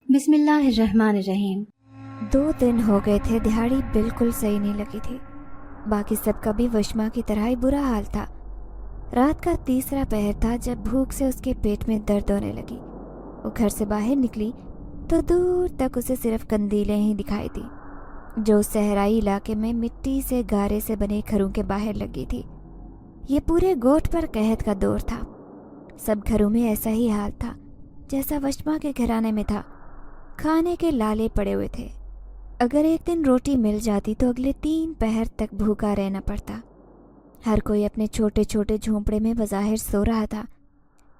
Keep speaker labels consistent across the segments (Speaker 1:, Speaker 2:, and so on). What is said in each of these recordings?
Speaker 1: بسم اللہ الرحمن الرحیم۔
Speaker 2: 2 دن ہو گئے تھے، دہاڑی بالکل صحیح نہیں لگی تھی۔ باقی سب کا بھی وشما کی طرح ہی برا حال تھا۔ رات کا تیسرا پہر تھا جب بھوک سے اس کے پیٹ میں درد ہونے لگی۔ وہ گھر سے باہر نکلی تو دور تک اسے صرف قندیلیں ہی دکھائی دی جو صحرائی علاقے میں مٹی سے گارے سے بنے گھروں کے باہر لگی تھی۔ یہ پورے گوٹ پر قحط کا دور تھا۔ سب گھروں میں ایسا ہی حال تھا جیسا وشما کے گھرانے میں تھا۔ کھانے کے لالے پڑے ہوئے تھے۔ اگر ایک دن روٹی مل جاتی تو اگلے 3 پہر تک بھوکا رہنا پڑتا۔ ہر کوئی اپنے چھوٹے چھوٹے جھونپڑے میں بظاہر سو رہا تھا،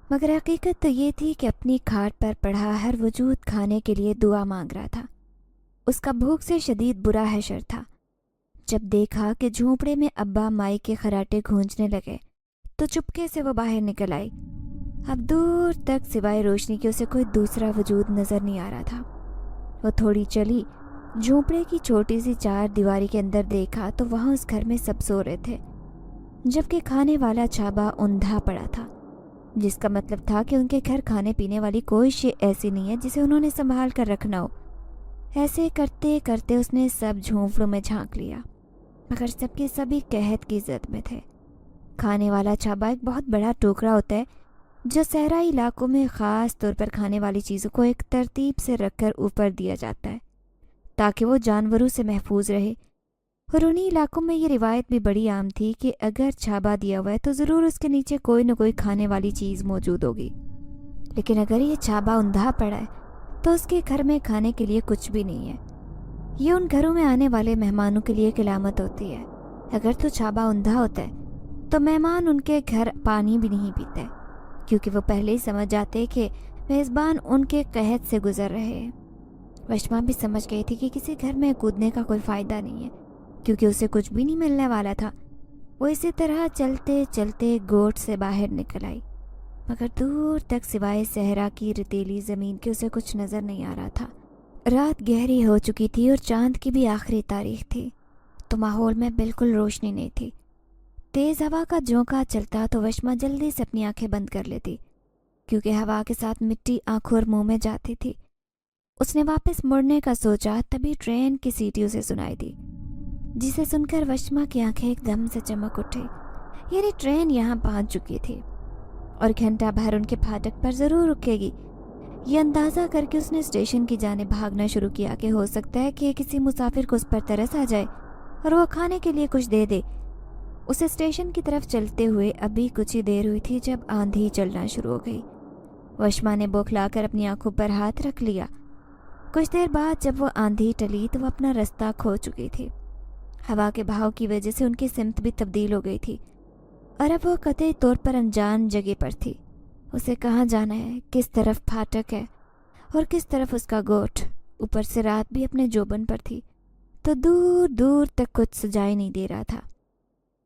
Speaker 2: مگر حقیقت تو یہ تھی کہ اپنی کھاٹ پر پڑا ہر وجود کھانے کے لیے دعا مانگ رہا تھا۔ اس کا بھوک سے شدید برا حشر تھا۔ جب دیکھا کہ جھونپڑے میں ابا مائی کے خراٹے گونجنے لگے تو چپکے سے وہ باہر نکل آئی۔ اب دور تک سوائے روشنی کے اسے کوئی دوسرا وجود نظر نہیں آ رہا تھا۔ وہ تھوڑی چلی، جھونپڑے کی چھوٹی سی 4 دیواری کے اندر دیکھا تو وہاں اس گھر میں سب سو رہے تھے، جبکہ کھانے والا چھابا اندھا پڑا تھا، جس کا مطلب تھا کہ ان کے گھر کھانے پینے والی کوئی شے ایسی نہیں ہے جسے انہوں نے سنبھال کر رکھنا ہو۔ ایسے کرتے کرتے اس نے سب جھونپڑوں میں جھانک لیا، مگر سب کے سبھی قحط کی زد میں تھے۔ کھانے والا چھابا ایک بہت بڑا ٹوکرا ہوتا ہے جو صحرائی علاقوں میں خاص طور پر کھانے والی چیزوں کو ایک ترتیب سے رکھ کر اوپر دیا جاتا ہے تاکہ وہ جانوروں سے محفوظ رہے، اور انہی علاقوں میں یہ روایت بھی بڑی عام تھی کہ اگر چھابا دیا ہوا ہے تو ضرور اس کے نیچے کوئی نہ کوئی کھانے والی چیز موجود ہوگی۔ لیکن اگر یہ چھابا اندھا پڑا ہے تو اس کے گھر میں کھانے کے لیے کچھ بھی نہیں ہے۔ یہ ان گھروں میں آنے والے مہمانوں کے لیے ایک علامت ہوتی ہے۔ اگر تو چھابا اندھا ہوتا ہے تو مہمان ان کے گھر پانی بھی نہیں پیتے، کیونکہ وہ پہلے ہی سمجھ جاتے کہ میزبان ان کے قحط سے گزر رہے ہیں۔ وشما بھی سمجھ گئی تھی کہ کسی گھر میں کودنے کا کوئی فائدہ نہیں ہے، کیونکہ اسے کچھ بھی نہیں ملنے والا تھا۔ وہ اسی طرح چلتے چلتے گوٹ سے باہر نکل آئی، مگر دور تک سوائے صحرا کی ریتیلی زمین کے اسے کچھ نظر نہیں آ رہا تھا۔ رات گہری ہو چکی تھی اور چاند کی بھی آخری تاریخ تھی، تو ماحول میں بالکل روشنی نہیں تھی۔ تیز ہوا کا جھونکا چلتا تو وشما جلدی سے اپنی آنکھیں بند کر لیتی، کیونکہ ہوا کے ساتھ مٹی آنکھوں اور منہ میں جاتی تھی۔ اس نے واپس مڑنے کا سوچا، تبھی ٹرین کی سیٹی اسے سنائی دی، جسے سن کر وشما کی آنکھیں ایک دم سے چمک اٹھی۔ یعنی ٹرین یہاں پہنچ چکی تھی اور گھنٹہ بھر ان کے پھاٹک پر ضرور رکے گی۔ یہ اندازہ کر کے اس نے اسٹیشن کی جانب بھاگنا شروع کیا کہ ہو سکتا ہے کہ کسی مسافر کو اس پر ترس آ جائے اور وہ کھانے کے لیے کچھ دے دے۔ اسے اسٹیشن کی طرف چلتے ہوئے ابھی کچھ ہی دیر ہوئی تھی جب آندھی چلنا شروع ہو گئی۔ وشما نے بوکھلا کر اپنی آنکھوں پر ہاتھ رکھ لیا۔ کچھ دیر بعد جب وہ آندھی ٹلی تو وہ اپنا رستہ کھو چکی تھی۔ ہوا کے بہاؤ کی وجہ سے ان کی سمت بھی تبدیل ہو گئی تھی، اور اب وہ قطعی طور پر انجان جگہ پر تھی۔ اسے کہاں جانا ہے، کس طرف پھاٹک ہے اور کس طرف اس کا گوٹھ۔ اوپر سے رات بھی اپنے جوبن پر تھی، تو دور دور تک کچھ سجائی نہیں دے رہا تھا۔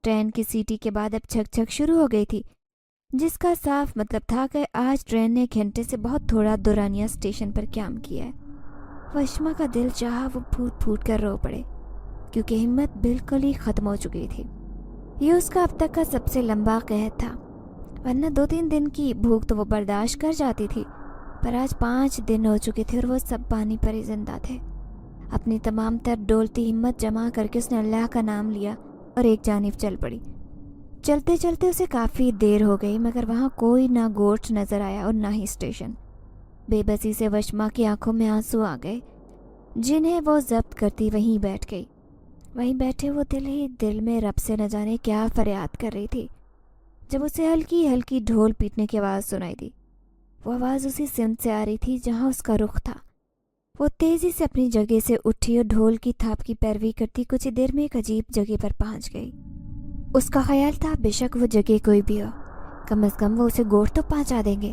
Speaker 2: ٹرین کی سیٹی کے بعد اب چھک چھک شروع ہو گئی تھی، جس کا صاف مطلب تھا کہ آج ٹرین نے گھنٹے سے بہت تھوڑا دورانیہ اسٹیشن پر قیام کیا ہے۔ وشما کا دل چاہا وہ پھوٹ پھوٹ کر رو پڑے، کیونکہ ہمت بالکل ہی ختم ہو چکی تھی۔ یہ اس کا اب تک کا سب سے لمبا قحط تھا، ورنہ 2-3 دن کی بھوک تو وہ برداشت کر جاتی تھی، پر آج 5 دن ہو چکے تھے اور وہ سب پانی پر ہی زندہ تھے۔ اپنی تمام تر ڈولتی ہمت جمع کر کے اس نے اللہ کا نام لیا اور ایک جانب چل پڑی۔ چلتے چلتے اسے کافی دیر ہو گئی، مگر وہاں کوئی نہ گوٹھ نظر آیا اور نہ ہی اسٹیشن۔ بے بسی سے وشما کی آنکھوں میں آنسو آ گئے، جنہیں وہ ضبط کرتی وہیں بیٹھ گئی۔ وہیں بیٹھے وہ دل ہی دل میں رب سے نہ جانے کیا فریاد کر رہی تھی، جب اسے ہلکی ہلکی ڈھول پیٹنے کی آواز سنائی دی۔ وہ آواز اسی سمت سے آ رہی تھی جہاں اس کا رخ تھا۔ وہ تیزی سے اپنی جگہ سے اٹھی اور ڈھول کی تھاپ کی پیروی کرتی کچھ دیر میں ایک عجیب جگہ پر پہنچ گئی۔ اس کا خیال تھا بے شک وہ جگہ کوئی بھی ہو، کم از کم وہ اسے گوٹھ تو پہنچا دیں گے۔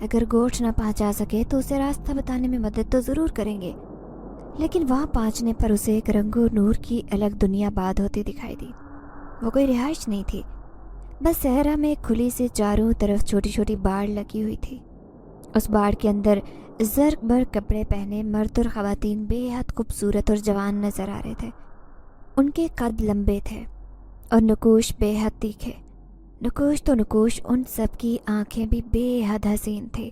Speaker 2: اگر گوٹھ نہ پہنچا سکے تو اسے راستہ بتانے میں مدد تو ضرور کریں گے۔ لیکن وہاں پہنچنے پر اسے ایک رنگ و نور کی الگ دنیا باد ہوتی دکھائی دی۔ وہ کوئی رہائش نہیں تھی، بس صحرا میں ایک کھلی سے چاروں طرف چھوٹی چھوٹی باڑ لگی ہوئی تھی۔ اس باڑ کے اندر زرق برق کپڑے پہنے مرد اور خواتین بے حد خوبصورت اور جوان نظر آ رہے تھے۔ ان کے قد لمبے تھے اور نقوش بے حد تیکھے۔ نقوش تو نقوش، ان سب کی آنکھیں بھی بے حد حسین تھیں،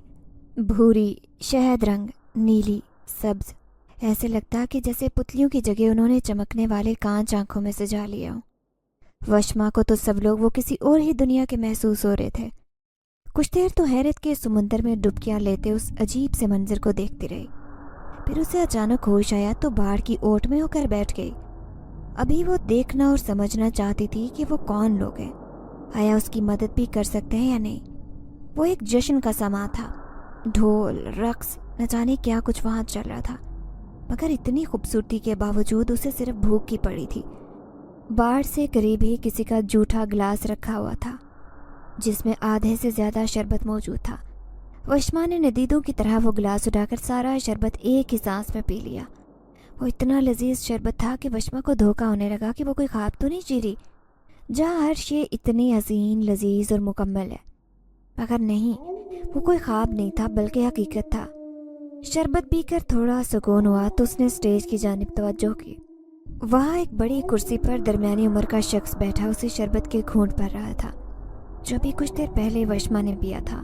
Speaker 2: بھوری، شہد رنگ، نیلی، सब्ज, ऐसे लगता कि जैसे पुतलियों की जगह उन्होंने चमकने वाले कांच आंखों में सजा लिया हो। वशमा को तो सब लोग वो किसी और ही दुनिया के महसूस हो रहे थे। कुछ देर तो हैरत के समुंदर में डुबकियां लेते उस अजीब से मंजर को देखती रही। फिर उसे अचानक होश आया तो बाढ़ की ओट में होकर बैठ गई। अभी वो देखना और समझना चाहती थी कि वो कौन लोग हैं, आया उसकी मदद भी कर सकते हैं या नहीं। वो एक जश्न का समा था, ढोल, रक्स, न जाने क्या कुछ वहाँ चल रहा था, मगर इतनी खूबसूरती के बावजूद उसे सिर्फ भूख की पड़ी थी। बाढ़ से करीब ही किसी का जूठा गिलास रखा हुआ था जिसमें आधे से ज़्यादा शरबत मौजूद था। वशमा ने नदीदों की तरह वो गिलास उठाकर सारा शरबत एक ही सांस में पी लिया। वो इतना लजीज शरबत था कि वशमा को धोखा होने लगा कि वो कोई ख्वाब तो नहीं जी रही, जहाँ हर शे इतनी हसीन, लजीज और मुकम्मल है। मगर नहीं, वो कोई ख्वाब नहीं था बल्कि हकीकत था। शरबत पीकर थोड़ा सुकून हुआ तो उसने स्टेज की जानिब तवज्जो की। वहाँ एक बड़ी कुर्सी पर दरमियानी उम्र का शख्स बैठा उसे शरबत के घूंट भर रहा था, जो भी कुछ देर पहले वशमा ने पिया था।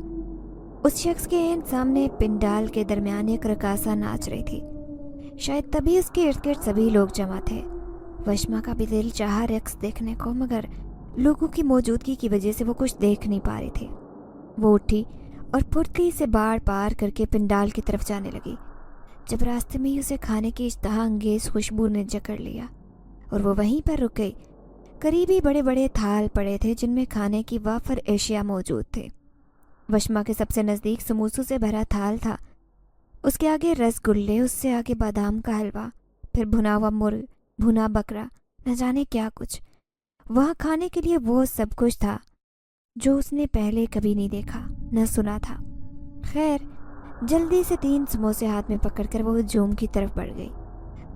Speaker 2: उस शख्स के एन सामने पिंडाल के दरमियान एक रकासा नाच रही थी। शायद तभी उसके इर्द गिर्द सभी लोग जमा थे। वशमा का भी दिल चाहा रक्स देखने को, मगर लोगों की मौजूदगी की वजह से वो कुछ देख नहीं पा रही थी। वो उठी और फुर्ती से बाढ़ पार करके पिंडाल की तरफ जाने लगी। जब रास्ते में ही उसे खाने की इश्तहा अंगेज खुशबू ने जकड़ लिया और वो वहीं पर रुक गई। करीब ही बड़े बड़े थाल पड़े थे जिनमें खाने की वाफर एशिया मौजूद थे। वशमा के सबसे नज़दीक समोसों से भरा थाल था, उसके आगे रसगुल्ले, उससे आगे बादाम का हलवा, फिर भुना हुआ मुर्ग, भुना बकरा, न जाने क्या कुछ। वहाँ खाने के लिए वो सब कुछ था जो उसने पहले कभी नहीं देखा न सुना था। खैर, जल्दी से 3 समोसे हाथ में पकड़कर वो हजूम की तरफ बढ़ गई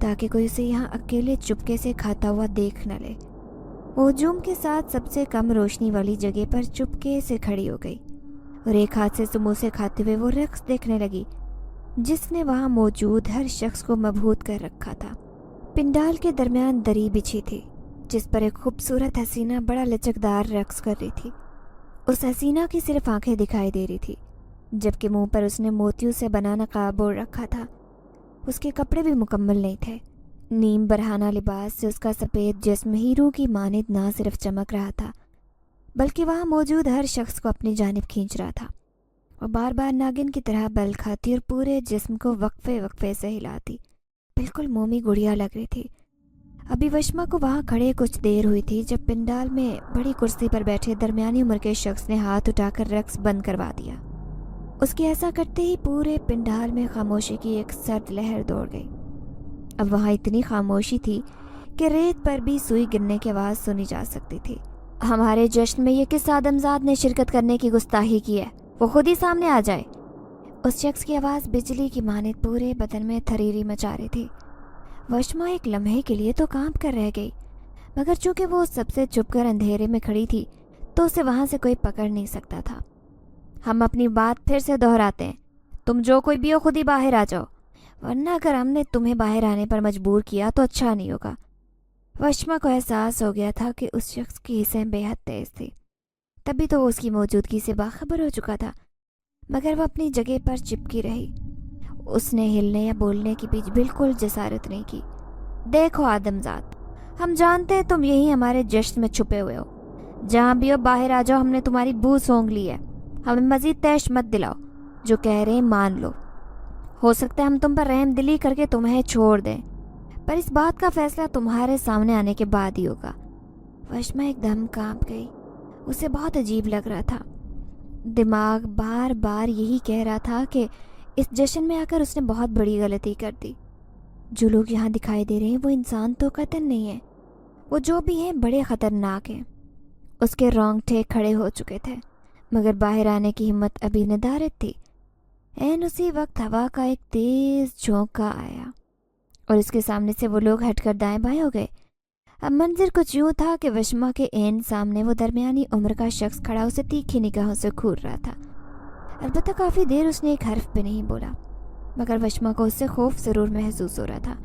Speaker 2: ताकि कोई उसे यहाँ अकेले चुपके से खाता हुआ देख न ले। वो हजूम के साथ सबसे कम रोशनी वाली जगह पर चुपके से खड़ी हो गई और एक हाथ से समोसे खाते हुए वो रक्स देखने लगी जिसने वहाँ मौजूद हर शख्स को मबहूत कर रखा था। पिंडाल के दरमियान दरी बिछी थी जिस पर एक खूबसूरत हसीना बड़ा लचकदार रक्स कर रही थी। उस हसीना की सिर्फ आंखें दिखाई दे रही थी, जबकि मुंह पर उसने मोतियों से बना नकाब ओढ़ रखा था। उसके कपड़े भी मुकम्मल नहीं थे। नीम बरहाना लिबास से उसका सफ़ेद जिस्म हीरों की मानिद ना सिर्फ चमक रहा था बल्कि वहाँ मौजूद हर शख्स को अपनी जानिब खींच रहा था। और बार बार नागिन की तरह बल खाती और पूरे जिस्म को वक्फे वक्फे से हिलाती, बिल्कुल मोमी गुड़िया लग रही थी। अभी वशमा को वहाँ खड़े कुछ देर हुई थी जब पिंडाल में बड़ी कुर्सी पर बैठे दरमियानी उम्र के शख्स ने हाथ उठाकर रक्स बंद करवा दिया। उसके ऐसा करते ही पूरे पिंडाल में खामोशी की एक सर्द लहर दौड़ गई। अब वहाँ इतनी खामोशी थी कि रेत पर भी सुई गिरने की आवाज़ सुनी जा सकती थी। हमारे जश्न में ये किस आदमजाद ने शिरकत करने की गुस्ताही की है, वो खुद ही सामने आ जाए। उस शख्स की आवाज़ बिजली की मानित पूरे बदन में थरीरी मचा रही थी। वशमा एक लम्हे के लिए तो कांप कर रह गई, मगर चूंकि वो सबसे चुपकर अंधेरे में खड़ी थी तो उसे वहाँ से कोई पकड़ नहीं सकता था। हम अपनी बात फिर से दोहराते हैं, तुम जो कोई भी हो खुद ही बाहर आ जाओ, वरना अगर हमने तुम्हें बाहर आने पर मजबूर किया तो अच्छा नहीं होगा। वशमा को एहसास हो गया था कि उस शख्स की हिस्सें बेहद तेज थी। तभी तो वो उसकी मौजूदगी से बाखबर हो चुका था, मगर वो अपनी जगह पर चिपकी रही। उसने हिलने या बोलने की बीच बिल्कुल जसारत नहीं की। देखो आदमजाद, हम जानते हैं तुम यही हमारे जश्न में छुपे हुए हो। जहाँ भी हो बाहर आ जाओ, हमने तुम्हारी बू सूंघ ली है। हमें मजीद तैश मत दिलाओ, जो कह रहे हैं मान लो। हो सकता है हम तुम पर रहम दिली करके तुम्हें छोड़ दें, पर इस बात का फैसला तुम्हारे सामने आने के बाद ही होगा। वशमा एकदम कांप गई। उसे बहुत अजीब लग रहा था। दिमाग बार बार यही कह रहा था कि इस जश्न में आकर उसने बहुत बड़ी गलती कर दी। जो लोग यहाँ दिखाई दे रहे हैं वो इंसान तो कतई नहीं है, वो जो भी हैं बड़े ख़तरनाक हैं। उसके रोंगटे खड़े हो चुके थे, मगर बाहर आने की हिम्मत अभी नदारद थी। एन उसी वक्त हवा का एक तेज़ झोंका आया और उसके सामने से वो लोग हटकर दाएं बाएं हो गए। अब मंजर कुछ यूँ था कि वशमा के एन सामने वो दरमियानी उम्र का शख्स खड़ा उसे तीखी निगाहों से घूर रहा था। अलबत्ता काफ़ी देर उसने एक हर्फ भी नहीं बोला, मगर वशमा को उससे खौफ ज़रूर महसूस हो रहा था।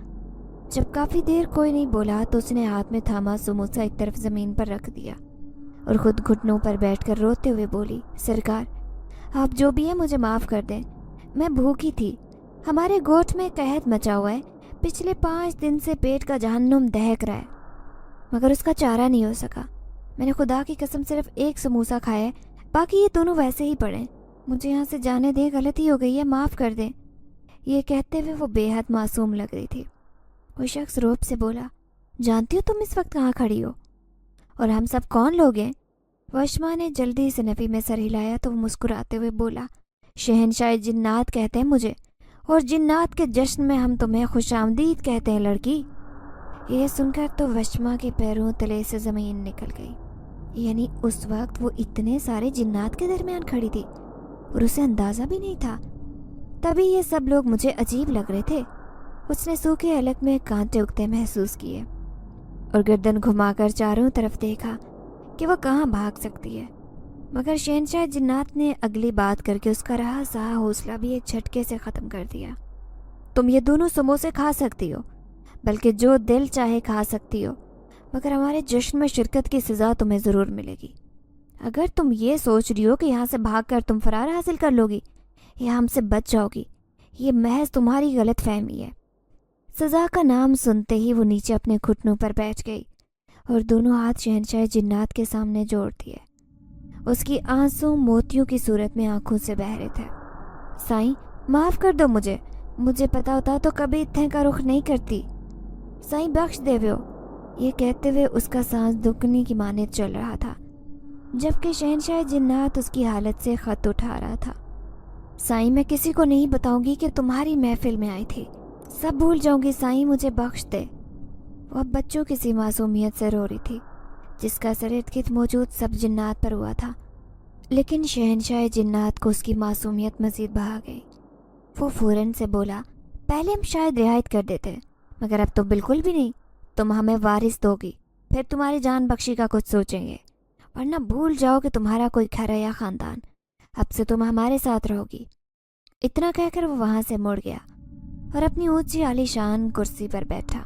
Speaker 2: जब काफ़ी देर कोई नहीं बोला तो उसने हाथ में थामा समोसा एक तरफ ज़मीन पर रख दिया और ख़ुद घुटनों पर बैठकर रोते हुए बोली, सरकार, आप जो भी हैं मुझे माफ़ कर दें। मैं भूखी थी, हमारे गोठ में कहत मचा हुआ है। पिछले 5 दिन से पेट का जहन्नुम दहक रहा है, मगर उसका चारा नहीं हो सका। मैंने खुदा की कसम सिर्फ एक समोसा खाया है, बाकी ये दोनों वैसे ही पड़े। मुझे यहाँ से जाने दे, गलती हो गई है, माफ़ कर दे। ये कहते हुए वो बेहद मासूम लग रही थी। वो शख्स रौब से बोला, जानती हो तुम इस वक्त कहाँ खड़ी हो और हम सब कौन लोग हैं? वशमा ने जल्दी से नफ़ी में सर हिलाया तो वो मुस्कुराते हुए बोला, शहनशाह जिन्नात कहते हैं मुझे, और जिन्नात के जश्न में हम तुम्हें खुशामदीद कहते हैं लड़की। ये सुनकर तो वशमा के पैरों तले से ज़मीन निकल गई। यानी उस वक्त वो इतने सारे जिन्नात के दरमियान खड़ी थी और उसे अंदाज़ा भी नहीं था। तभी ये सब लोग मुझे अजीब लग रहे थे। उसने सूखे हलक में कांटे उगते महसूस किए और गर्दन घुमाकर चारों तरफ देखा कि वो कहाँ भाग सकती है, मगर शहनशाह जिन्नात ने अगली बात करके उसका रहा सहा हौसला भी एक झटके से ख़त्म कर दिया। तुम ये दोनों समोसे खा सकती हो, बल्कि जो दिल चाहे खा सकती हो, मगर हमारे जश्न में शिरकत की सज़ा तुम्हें ज़रूर मिलेगी। अगर तुम ये सोच रही हो कि यहाँ से भागकर तुम फरार हासिल कर लोगी या हमसे बच जाओगी, ये महज तुम्हारी गलत फहमी है। सज़ा का नाम सुनते ही वो नीचे अपने घुटनों पर बैठ गई और दोनों हाथ शहनशाह जिन्नात के सामने जोड़ दिए। उसकी आंसू मोतियों की सूरत में आंखों से बह रहे थे। साईं, माफ़ कर दो मुझे पता होता तो कभी इतने का रुख नहीं करती। साईं बख्श देवो। ये कहते हुए उसका सांस दुखने की माने चल रहा था, जबकि शहनशाह जिन्नात उसकी हालत से खत उठा रहा था। साईं, मैं किसी को नहीं बताऊंगी कि तुम्हारी महफिल में आई थी, सब भूल जाऊंगी। साईं, मुझे बख्श दे। वह बच्चों की सी मासूमियत से रो रही थी, जिसका असर इर्द-गिर्द मौजूद सब जिन्नात पर हुआ था। लेकिन शहनशाह जिन्नात को उसकी मासूमियत मज़ीद बहा गई। वो फ़ौरन से बोला, पहले हम शायद रियायत कर देते, मगर अब तो बिल्कुल भी नहीं। तुम हमें वारिस दोगी, फिर तुम्हारी जान बख्शी का कुछ सोचेंगे, वरना भूल जाओ कि तुम्हारा कोई घर या ख़ानदान। अब से तुम हमारे साथ रहोगी। इतना कहकर वो वहाँ से मुड़ गया और अपनी ऊंची आलीशान कुर्सी पर बैठा,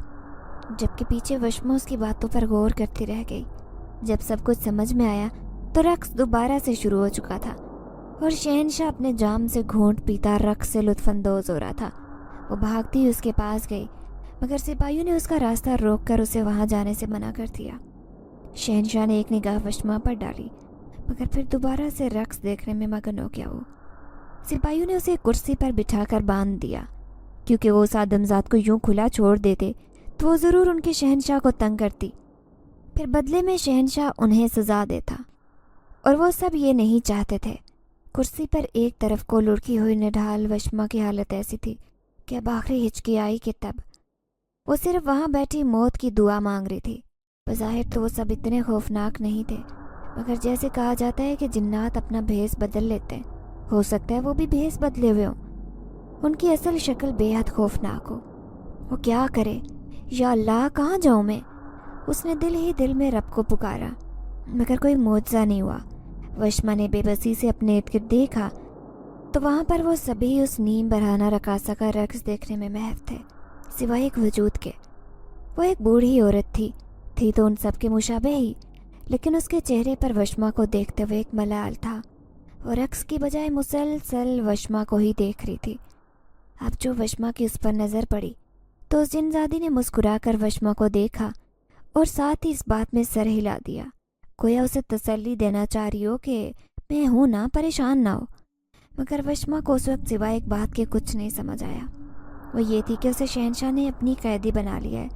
Speaker 2: जबकि पीछे वशमा उसकी बातों पर गौर करती रह गई। जब सब कुछ समझ में आया तो रक्स दोबारा से शुरू हो चुका था और शहनशाह अपने जाम से घूंट पीता रक्स से लुत्फानंदोज़ हो रहा था। वो भागती हुई उसके पास गई, मगर सिपाहियों ने उसका रास्ता रोककर उसे वहाँ जाने से मना कर दिया। शहनशाह ने एक निगाह वशमा पर डाली, मगर फिर दोबारा से रक्स देखने में मगन हो गया। वो सिपाहियों ने उसे कुर्सी पर बिठाकर बांध दिया, क्योंकि वो उस आदमजात को यूं खुला छोड़ देते तो वो ज़रूर उनके शहनशाह को तंग करती, फिर बदले में शहनशाह उन्हें सज़ा देता, और वो सब ये नहीं चाहते थे। कुर्सी पर एक तरफ को लुढ़की हुई निढाल वशमा की हालत ऐसी थी कि अब आखिरी हिचकी आई कि तब वो सिर्फ वहाँ बैठी मौत की दुआ मांग रही थी। बज़ाहिर तो वो सब इतने खौफनाक नहीं थे, मगर जैसे कहा जाता है कि जिन्नात अपना भेस बदल लेते हैं, हो सकता है वो भी भेस बदले हुए हों। उनकी असल शक्ल बेहद खौफनाक हो। वो क्या करे? या अल्लाह, कहाँ जाऊँ मैं? उसने दिल ही दिल में रब को पुकारा, मगर कोई मौजज़ा नहीं हुआ। वशमा ने बेबसी से अपने इर्द गिर्द देखा तो वहाँ पर वो सभी उस नीम बरहाना रकासा का रक्स देखने में महव थे, सिवाय एक वजूद के। वो एक बूढ़ी औरत थी तो उन सब के मुशाबे ही, लेकिन उसके चेहरे पर वशमा को देखते हुए एक मलाल था और रक्स की बजाय मुसलसल वशमा को ही देख रही थी। अब जो वशमा की उस पर नज़र पड़ी तो उस जिनजादी ने मुस्कुराकर वशमा को देखा और साथ ही इस बात में सर हिला दिया, गोया उसे तसल्ली देना चाह रही हो कि मैं हूँ ना, परेशान ना हो। मगर वशमा को उस वक्त सिवाय एक बात के कुछ नहीं समझ आया। वो ये थी कि उसे शहनशाह ने अपनी कैदी बना लिया है,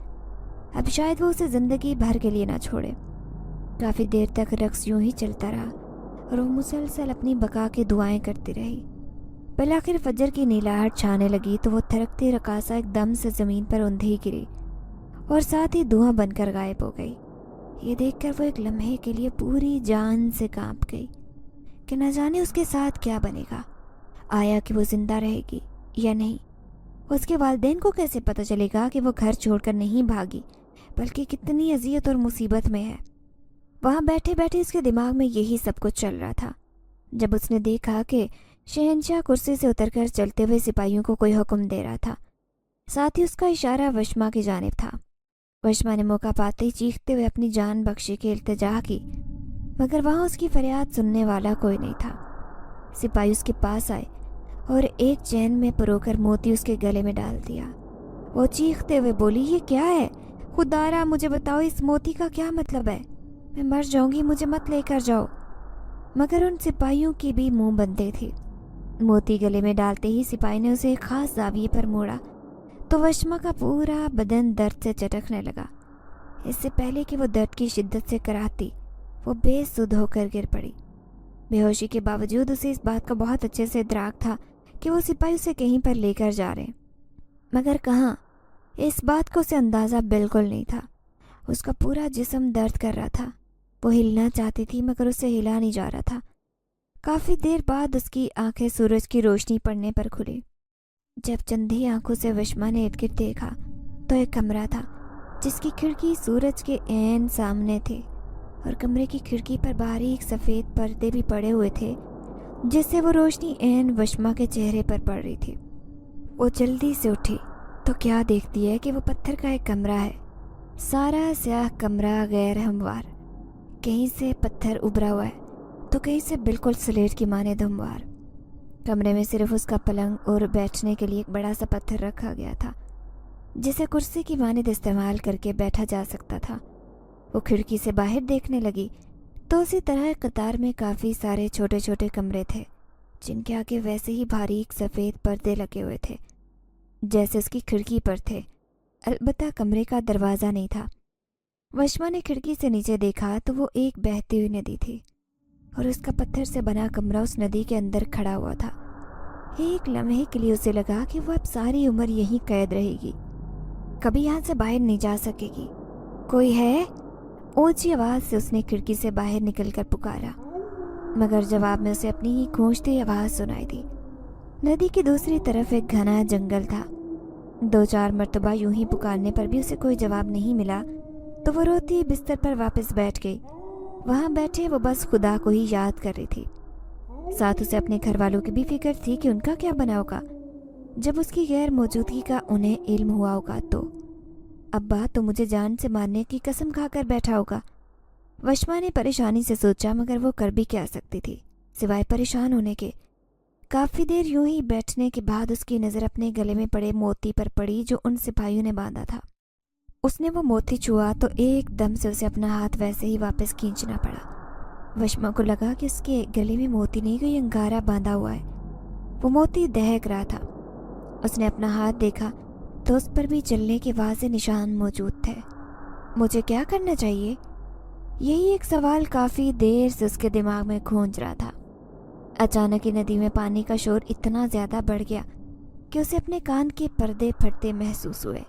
Speaker 2: अब शायद वो उसे ज़िंदगी भर के लिए ना छोड़े। काफ़ी देर तक रक्स यूं ही चलता रहा और वो मुसलसल अपनी बका की दुआएं करती रही। पहले आखिर फजर की नीलाहट छाने लगी तो वो थरकती रकासा एकदम से ज़मीन पर ऊंधी गिरी और साथ ही धुआं बनकर गायब हो गई। ये देखकर वो एक लम्हे के लिए पूरी जान से कांप गई कि न जाने उसके साथ क्या बनेगा। आया कि वो ज़िंदा रहेगी या नहीं। उसके वालिदैन को कैसे पता चलेगा कि वो घर छोड़कर नहीं भागी, बल्कि कितनी अजियत और मुसीबत में है। वहाँ बैठे बैठे उसके दिमाग में यही सब कुछ चल रहा था, जब उसने देखा कि शहनशाह कुर्सी से उतरकर चलते हुए सिपाहियों को कोई हुक्म दे रहा था। साथ ही उसका इशारा वशमा की जानिब था। वशमा ने मौका पाते ही चीखते हुए अपनी जान बख्शी की इल्तिजा की, मगर वहाँ उसकी फरियाद सुनने वाला कोई नहीं था। सिपाही उसके पास आए और एक चैन में परोकर मोती उसके गले में डाल दिया। वो चीखते हुए बोली, ये क्या है? खुदारा मुझे बताओ, इस मोती का क्या मतलब है? मैं मर जाऊंगी, मुझे मत लेकर जाओ। मगर उन सिपाहियों की भी मुंह बंदे थे। मोती गले में डालते ही सिपाही ने उसे एक खास जाविये पर मोड़ा तो वशमा का पूरा बदन दर्द से चटकने लगा। इससे पहले कि वो दर्द की शिद्दत से कराहती, वो बेसुध होकर गिर पड़ी। बेहोशी के बावजूद उसे इस बात का बहुत अच्छे से इदराक था कि वो सिपाही उसे कहीं पर लेकर जा रहे हैं, मगर कहाँ, इस बात को उसे अंदाज़ा बिल्कुल नहीं था। उसका पूरा जिस्म दर्द कर रहा था। वो हिलना चाहती थी मगर उससे हिला नहीं जा रहा था। काफ़ी देर बाद उसकी आंखें सूरज की रोशनी पड़ने पर खुली। जब चंदी आंखों से वशमा ने इर्द गिर्द देखा तो एक कमरा था जिसकी खिड़की सूरज के ऐन सामने थी और कमरे की खिड़की पर बारीक सफ़ेद पर्दे भी पड़े हुए थे जिससे वो रोशनी ऐन वशमा के चेहरे पर पड़ रही थी। वो जल्दी से उठी तो क्या देखती है कि वो पत्थर का एक कमरा है। सारा स्याह कमरा गैर हमवार, कहीं से पत्थर उभरा हुआ है तो कहीं से बिल्कुल स्लेट की मानेद हमवार। कमरे में सिर्फ उसका पलंग और बैठने के लिए एक बड़ा सा पत्थर रखा गया था जिसे कुर्सी की मानेद इस्तेमाल करके बैठा जा सकता था। वो खिड़की से बाहर देखने लगी तो उसी तरह कतार में काफ़ी सारे छोटे छोटे कमरे थे जिनके आगे वैसे ही बारीक सफ़ेद पर्दे लगे हुए थे जैसे उसकी खिड़की पर थे। अलबत्ता कमरे का दरवाज़ा नहीं था। वशमा ने खिड़की से नीचे देखा तो वो एक बहती हुई नदी थी और उसका पत्थर से बना कमरा उस नदी के अंदर खड़ा हुआ था। एक लम्हे के लिए उसे लगा कि वो अब सारी उम्र यहीं कैद रहेगी, कभी यहाँ से बाहर नहीं जा सकेगी। कोई है? ऊंची आवाज़ से उसने खिड़की से बाहर निकलकर पुकारा, मगर जवाब में उसे अपनी ही गूंजती आवाज़ सुनाई दी। नदी की दूसरी तरफ एक घना जंगल था। 2-4 मरतबा यूं ही पुकारने पर भी उसे कोई जवाब नहीं मिला तो वो रोती बिस्तर पर वापस बैठ गई। वहाँ बैठे वो बस खुदा को ही याद कर रही थी। साथ उसे अपने घर वालों की भी फिक्र थी कि उनका क्या बना होगा जब उसकी गैर मौजूदगी का उन्हें इल्म हुआ होगा। तो अब्बा तो मुझे जान से मारने की कसम खाकर बैठा होगा। वशमा ने परेशानी से सोचा, मगर वो कर भी क्या सकती थी सिवाय परेशान होने के। काफ़ी देर यूं ही बैठने के बाद उसकी नज़र अपने गले में पड़े मोती पर पड़ी जो उन सिपाहियों ने बांधा था। उसने वो मोती छुआ तो एकदम से उसे अपना हाथ वैसे ही वापस खींचना पड़ा। वशमा को लगा कि उसके गले में मोती नहीं, कोई अंगारा बांधा हुआ है। वो मोती दहक रहा था। उसने अपना हाथ देखा तो उस पर भी जलने के वाज़े निशान मौजूद थे। मुझे क्या करना चाहिए? यही एक सवाल काफ़ी देर से उसके दिमाग में गूंज रहा था। अचानक ही नदी में पानी का शोर इतना ज़्यादा बढ़ गया कि उसे अपने कान के पर्दे फटते महसूस हुए।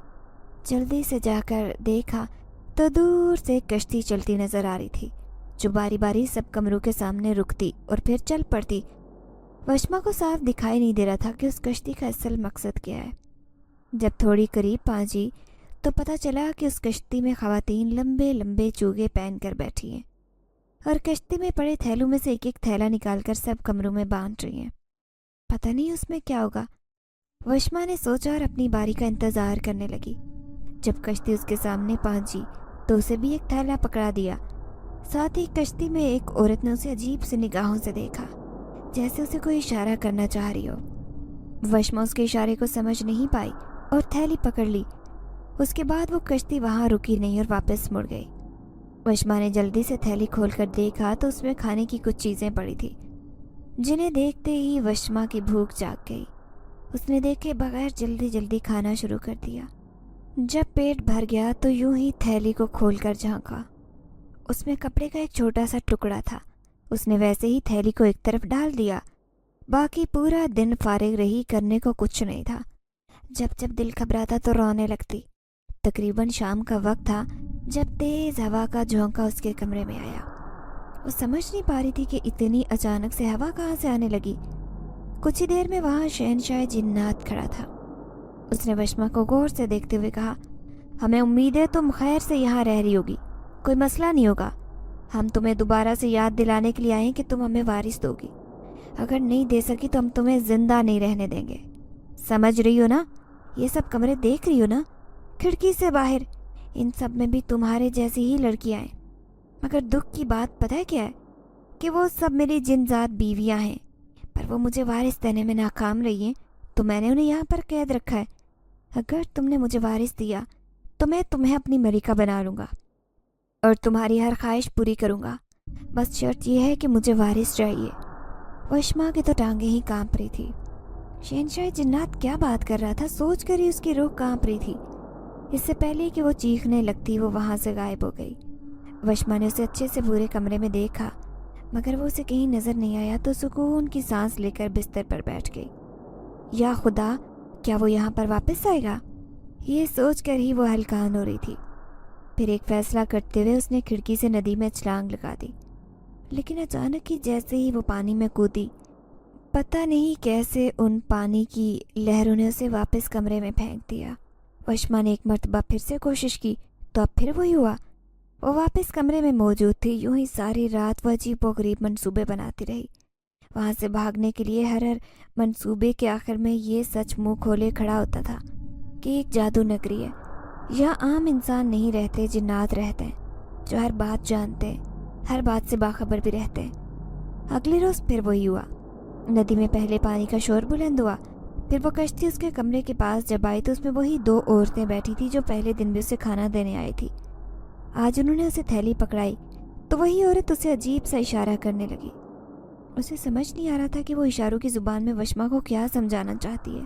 Speaker 2: जल्दी से जाकर देखा तो दूर से एक कश्ती चलती नज़र आ रही थी जो बारी बारी सब कमरों के सामने रुकती और फिर चल पड़ती। वशमा को साफ दिखाई नहीं दे रहा था कि उस कश्ती का असल मकसद क्या है। जब थोड़ी करीब पहुंची तो पता चला कि उस कश्ती में ख़वातीन लंबे लंबे चूगे पहन कर बैठी हैं और कश्ती में पड़े थैलों में से एक एक थैला निकालकर सब कमरों में बांध रही हैं। पता नहीं उसमें क्या होगा, वशमा ने सोचा और अपनी बारी का इंतज़ार करने लगी। जब कश्ती उसके सामने पहुंची तो उसे भी एक थैला पकड़ा दिया। साथ ही कश्ती में एक औरत ने उसे अजीब सी निगाहों से देखा, जैसे उसे कोई इशारा करना चाह रही हो। वशमा उसके इशारे को समझ नहीं पाई और थैली पकड़ ली। उसके बाद वो कश्ती वहाँ रुकी नहीं और वापस मुड़ गई। वशमा ने जल्दी से थैली खोलकर देखा तो उसमें खाने की कुछ चीज़ें पड़ी थी, जिन्हें देखते ही वशमा की भूख जाग गई। उसने देखे बगैर जल्दी जल्दी खाना शुरू कर दिया। जब पेट भर गया तो यूं ही थैली को खोलकर झांका। उसमें कपड़े का एक छोटा सा टुकड़ा था। उसने वैसे ही थैली को एक तरफ डाल दिया। बाकी पूरा दिन फारिग रही, करने को कुछ नहीं था। जब जब दिल घबराता तो रोने लगती। तकरीबन शाम का वक्त था जब तेज़ हवा का झोंका उसके कमरे में आया। वो समझ नहीं पा रही थी कि इतनी अचानक से हवा कहाँ से आने लगी। कुछ ही देर में वहाँ शहनशाह जिन्नात खड़ा था। उसने वशमा को गौर से देखते हुए कहा, हमें उम्मीद है तुम खैर से यहाँ रह रही होगी, कोई मसला नहीं होगा। हम तुम्हें दोबारा से याद दिलाने के लिए आए हैं कि तुम हमें वारिस दोगी। अगर नहीं दे सकी तो हम तुम्हें ज़िंदा नहीं रहने देंगे। समझ रही हो ना? ये सब कमरे देख रही हो ना? खिड़की से बाहर इन सब में भी तुम्हारे जैसी ही लड़कियाँ हैं। मगर दुख की बात पता है क्या है? कि वो सब मेरी जिनजात बीवियाँ हैं, पर वो मुझे वारिस देने में नाकाम रही हैं तो मैंने उन्हें यहाँ पर कैद रखा है। अगर तुमने मुझे वारिस दिया तो मैं तुम्हें अपनी मलिका बना लूँगा और तुम्हारी हर ख्वाहिश पूरी करूँगा। बस शर्त यह है कि मुझे वारिस चाहिए। वशमा की तो टांगें ही कांप रही थी। शहंशाह जिन्नात क्या बात कर रहा था, सोच कर ही उसकी रूह कांप रही थी। इससे पहले कि वो चीखने लगती वो वहाँ से गायब हो गई। वशमा ने उसे अच्छे से पूरे कमरे में देखा मगर वो उसे कहीं नज़र नहीं आया तो सुकून की सांस लेकर बिस्तर पर बैठ गई। या खुदा, क्या वो यहाँ पर वापस आएगा? ये सोच कर ही वो हलकान हो रही थी। फिर एक फैसला करते हुए उसने खिड़की से नदी में छलांग लगा दी। लेकिन अचानक ही जैसे ही वो पानी में कूदी, पता नहीं कैसे उन पानी की लहरों ने उसे वापस कमरे में फेंक दिया। वशमा ने एक मर्तबा फिर से कोशिश की तो अब फिर वही हुआ। वो वापस कमरे में मौजूद थी। यूं ही सारी रात वो अजीब व गरीब मंसूबे बनाती रही। वहाँ से भागने के लिए हर मंसूबे के आखिर में ये सच मुंह खोले खड़ा होता था कि एक जादू नगरी है। यहाँ आम इंसान नहीं रहते, जिन्नात रहते हैं जो हर बात जानते हैं, हर बात से बाखबर भी रहते हैं। अगले रोज़ फिर वही हुआ। नदी में पहले पानी का शोर बुलंद हुआ। फिर वो कश्ती उसके कमरे के पास जब आई तो उसमें वही 2 औरतें बैठी थी जो पहले दिन भी उसे खाना देने आई थी। आज उन्होंने उसे थैली पकड़ाई तो वही औरत उसे अजीब सा इशारा करने लगी। उसे समझ नहीं आ रहा था कि वो इशारों की ज़ुबान में वशमा को क्या समझाना चाहती है।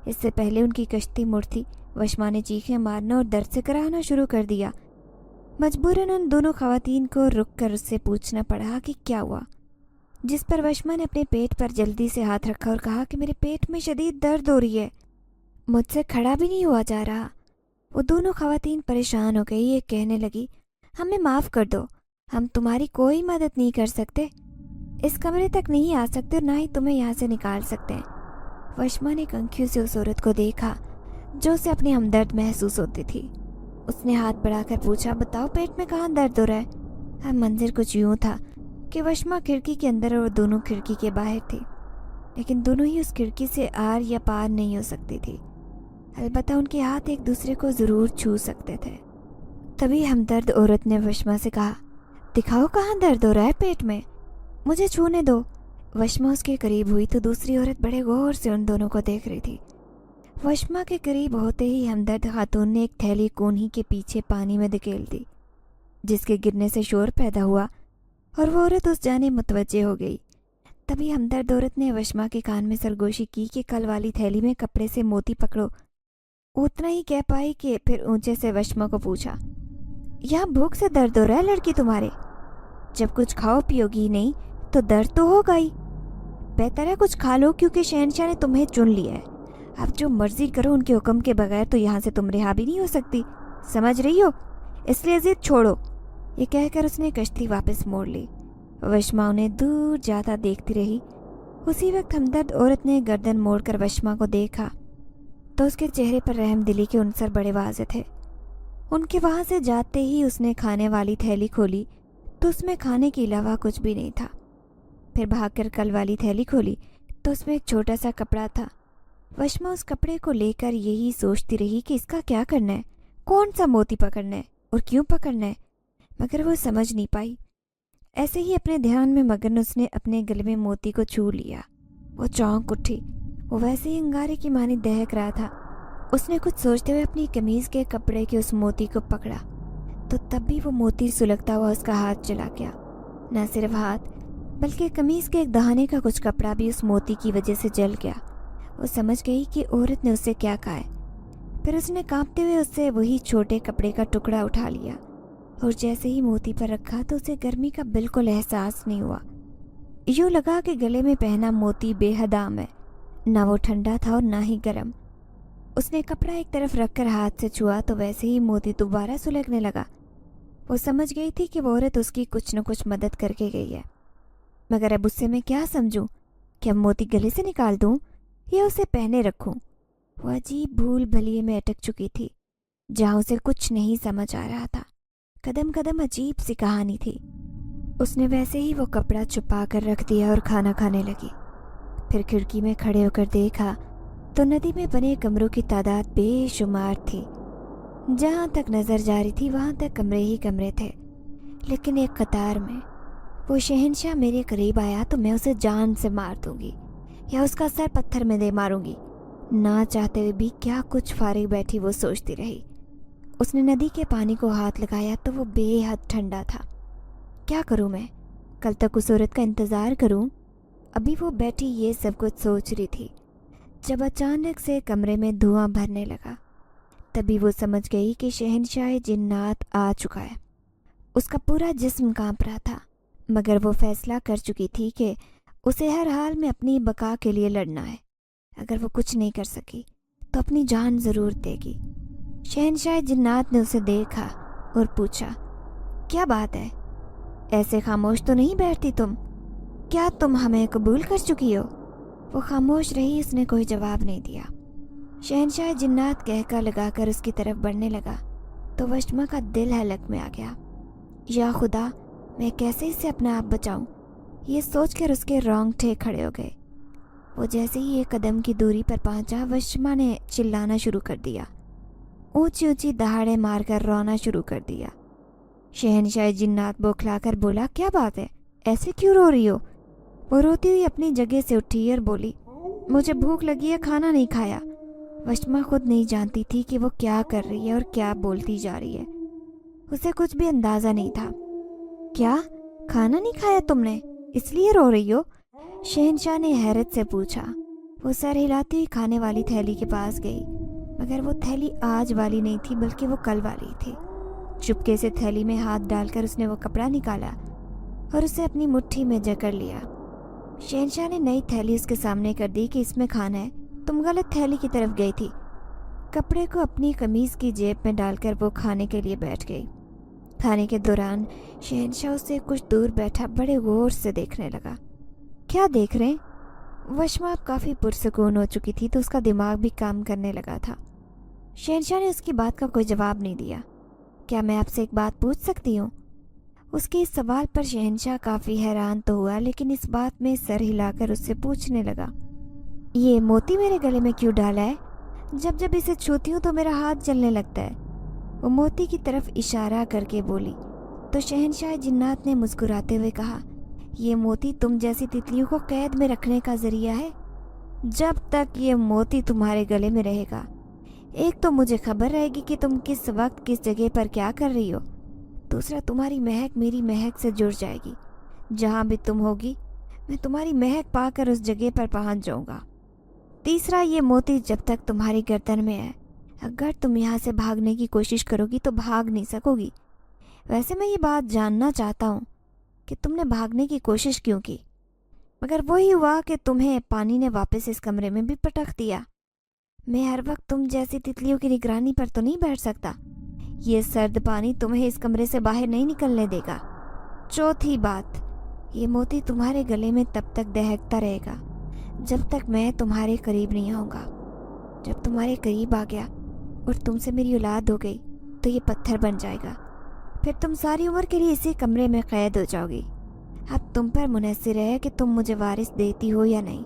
Speaker 2: इससे पहले उनकी कश्ती मुड़ थी। वशमा ने चीखें मारना और दर्द से कराहना शुरू कर दिया। मजबूरन उन दोनों खवातीन को रुक कर उससे पूछना पड़ा कि क्या हुआ, जिस पर वशमा ने अपने पेट पर जल्दी से हाथ रखा और कहा कि मेरे पेट में शदीद दर्द हो रही है, मुझसे खड़ा भी नहीं हुआ जा रहा। वो दोनों खवातीन परेशान हो गई। ये कहने लगी, हमें माफ़ कर दो, हम तुम्हारी कोई मदद नहीं कर सकते, इस कमरे तक नहीं आ सकते और ना ही तुम्हें यहाँ से निकाल सकते हैं। वशमा ने कंखियों से उस औरत को देखा जो उसे अपनी हमदर्द महसूस होती थी। उसने हाथ बढ़ाकर पूछा, बताओ पेट में कहाँ दर्द हो रहा है? अब मंजर कुछ यूँ था कि वशमा खिड़की के अंदर और दोनों खिड़की के बाहर थी, लेकिन दोनों ही उस खिड़की से आर या पार नहीं हो सकती थी। अलबत्ता उनके हाथ एक दूसरे को ज़रूर छू सकते थे। तभी हमदर्द औरत ने वशमा से कहा, दिखाओ कहाँ दर्द हो रहा है पेट में, मुझे छूने दो। वशमा उसके करीब हुई तो दूसरी औरत बड़े गौर से उन दोनों को देख रही थी। वशमा के करीब होते ही हमदर्द खातून ने एक थैली कोन्ही के पीछे पानी में धकेल दी, जिसके गिरने से शोर पैदा हुआ और वो औरत उस जाने मुतवज्जे हो गई। तभी हमदर्द औरत ने वशमा के कान में सरगोशी की कि कल वाली थैली में कपड़े से मोती पकड़ो। उतना ही कह पाई कि फिर ऊंचे से वशमा को पूछा, यहाँ भूख से दर्द हो रहा है लड़की तुम्हारे? जब कुछ खाओ पियोगी नहीं तो दर्द तो होगा ही। बेहतर है कुछ खा लो, क्योंकि शहंशाह ने तुम्हें चुन लिया है। अब जो मर्जी करो, उनके हुक्म के बगैर तो यहाँ से तुम रिहा भी नहीं हो सकती, समझ रही हो? इसलिए जिद छोड़ो। ये कहकर उसने कश्ती वापस मोड़ ली। वशमा उन्हें दूर जाता देखती रही। उसी वक्त हमदर्द औरत ने गर्दन मोड़कर वशमा को देखा तो उसके चेहरे पर रहमदिली के उनसर बड़े वाज़े थे। उनके वहाँ से जाते ही उसने खाने वाली थैली खोली तो उसमें खाने के अलावा कुछ भी नहीं था। फिर भागकर कल वाली थैली खोली तो उसमें एक छोटा सा कपड़ा था। वशमा उस कपड़े को लेकर यही सोचती रही कि इसका क्या करना है, कौन सा मोती पकड़ना है और क्यों पकड़ना है, मगर वो समझ नहीं पाई। ऐसे ही अपने ध्यान में मगन उसने अपने गले में मोती को छू लिया। वो चौंक उठी। वो वैसे ही अंगारे की मानी दहक रहा था। उसने कुछ सोचते हुए अपनी कमीज के कपड़े के उस मोती को पकड़ा तो तब भी वो मोती सुलगता हुआ उसका हाथ चला गया। न सिर्फ हाथ बल्कि कमीज के एक दहाने का कुछ कपड़ा भी उस मोती की वजह से जल गया। वो समझ गई कि औरत ने उससे क्या कहा है। फिर उसने कांपते हुए उससे वही छोटे कपड़े का टुकड़ा उठा लिया और जैसे ही मोती पर रखा तो उसे गर्मी का बिल्कुल एहसास नहीं हुआ। यूँ लगा कि गले में पहना मोती बेहद आम है, ना वो ठंडा था और ना ही गर्म। उसने कपड़ा एक तरफ रखकर हाथ से छुआ तो वैसे ही मोती दोबारा सुलगने लगा। वो समझ गई थी कि वो औरत उसकी कुछ न कुछ मदद करके गई है, मगर अब उससे मैं क्या समझूं? कि अब मोती गले से निकाल दूं या उसे पहने रखूं? वो अजीब भूल भलिए में अटक चुकी थी जहाँ उसे कुछ नहीं समझ आ रहा था। कदम कदम अजीब सी कहानी थी। उसने वैसे ही वो कपड़ा छुपा कर रख दिया और खाना खाने लगी। फिर खिड़की में खड़े होकर देखा तो नदी में बने कमरों की तादाद बेशुमार थी। जहाँ तक नज़र जा रही थी वहाँ तक कमरे ही कमरे थे, लेकिन एक कतार में। वो शहंशाह मेरे करीब आया तो मैं उसे जान से मार दूंगी। या उसका सर पत्थर में दे मारूंगी। ना चाहते हुए भी क्या कुछ फारिग बैठी वो सोचती रही। उसने नदी के पानी को हाथ लगाया तो वो बेहद ठंडा था। क्या करूं मैं? कल तक उस औरत का इंतज़ार करूं? अभी वो बैठी ये सब कुछ सोच रही थी जब अचानक से कमरे में धुआं भरने लगा। तभी वो समझ गई कि शहंशाह जिन्नात आ चुका है। उसका पूरा जिस्म कांप रहा था, मगर वो फैसला कर चुकी थी कि उसे हर हाल में अपनी बका के लिए लड़ना है। अगर वो कुछ नहीं कर सकी तो अपनी जान ज़रूर देगी। शहंशाह जिन्नात ने उसे देखा और पूछा, क्या बात है? ऐसे खामोश तो नहीं बैठती तुम? क्या तुम हमें कबूल कर चुकी हो? वो खामोश रही, उसने कोई जवाब नहीं दिया। शहंशाह जिन्नात कहका लगाकर उसकी तरफ बढ़ने लगा तो वशमा का दिल हलक में आ गया। या खुदा, मैं कैसे इससे अपना आप बचाऊं? ये सोचकर उसके रोंगटे खड़े हो गए। वो जैसे ही एक कदम की दूरी पर पहुंचा, वशमा ने चिल्लाना शुरू कर दिया, ऊंची ऊंची दहाड़े मारकर रोना शुरू कर दिया। शहंशाह जिन्नात बौखलाकर बोला, क्या बात है? ऐसे क्यों रो रही हो? वो रोती हुई अपनी जगह से उठी और बोली, मुझे भूख लगी है, खाना नहीं खाया। वशमा खुद नहीं जानती थी कि वो क्या कर रही है और क्या बोलती जा रही है। उसे कुछ भी अंदाज़ा नहीं था। क्या खाना नहीं खाया तुमने, इसलिए रो रही हो? शहंशाह ने हैरत से पूछा। वो सर हिलाती हुई खाने वाली थैली के पास गई, मगर वो थैली आज वाली नहीं थी बल्कि वो कल वाली थी। चुपके से थैली में हाथ डालकर उसने वो कपड़ा निकाला और उसे अपनी मुट्ठी में जकड़ लिया। शहंशाह ने नई थैली उसके सामने कर दी कि इसमें खाना है, तुम गलत थैली की तरफ गई थी। कपड़े को अपनी कमीज़ की जेब में डालकर वो खाने के लिए बैठ गई। खाने के दौरान शहंशाह उससे कुछ दूर बैठा बड़े गौर से देखने लगा। क्या देख रहे हैं? वशमा अब काफ़ी पुरसकून हो चुकी थी तो उसका दिमाग भी काम करने लगा था। शहंशाह ने उसकी बात का कोई जवाब नहीं दिया। क्या मैं आपसे एक बात पूछ सकती हूँ? उसके इस सवाल पर शहंशाह काफ़ी हैरान तो हुआ, लेकिन इस बात में सर हिलाकर उससे पूछने लगा, ये मोती मेरे गले में क्यों डाला है? जब जब इसे छूती हूँ तो मेरा हाथ जलने लगता है। वो मोती की तरफ इशारा करके बोली तो शहंशाह जिन्नात ने मुस्कुराते हुए कहा, ये मोती तुम जैसी तितलियों को कैद में रखने का जरिया है। जब तक ये मोती तुम्हारे गले में रहेगा, एक तो मुझे खबर रहेगी कि तुम किस वक्त किस जगह पर क्या कर रही हो। दूसरा, तुम्हारी महक मेरी महक से जुड़ जाएगी। जहाँ भी तुम होगी मैं तुम्हारी महक पाकर उस जगह पर पहुँच जाऊँगा। तीसरा, ये मोती जब तक तुम्हारी गर्दन में है, अगर तुम यहाँ से भागने की कोशिश करोगी तो भाग नहीं सकोगी। वैसे मैं ये बात जानना चाहता हूँ कि तुमने भागने की कोशिश क्यों की? मगर वही हुआ कि तुम्हें पानी ने वापस इस कमरे में भी पटक दिया। मैं हर वक्त तुम जैसी तितलियों की निगरानी पर तो नहीं बैठ सकता। ये सर्द पानी तुम्हें इस कमरे से बाहर नहीं निकलने देगा। चौथी बात, ये मोती तुम्हारे गले में तब तक दहकता रहेगा जब तक मैं तुम्हारे करीब नहीं आऊँगा। जब तुम्हारे करीब आ गया और तुमसे मेरी औलाद हो गई तो ये पत्थर बन जाएगा। फिर तुम सारी उम्र के लिए इसी कमरे में कैद हो जाओगी। अब तुम पर मुनहसर है कि तुम मुझे वारिस देती हो या नहीं।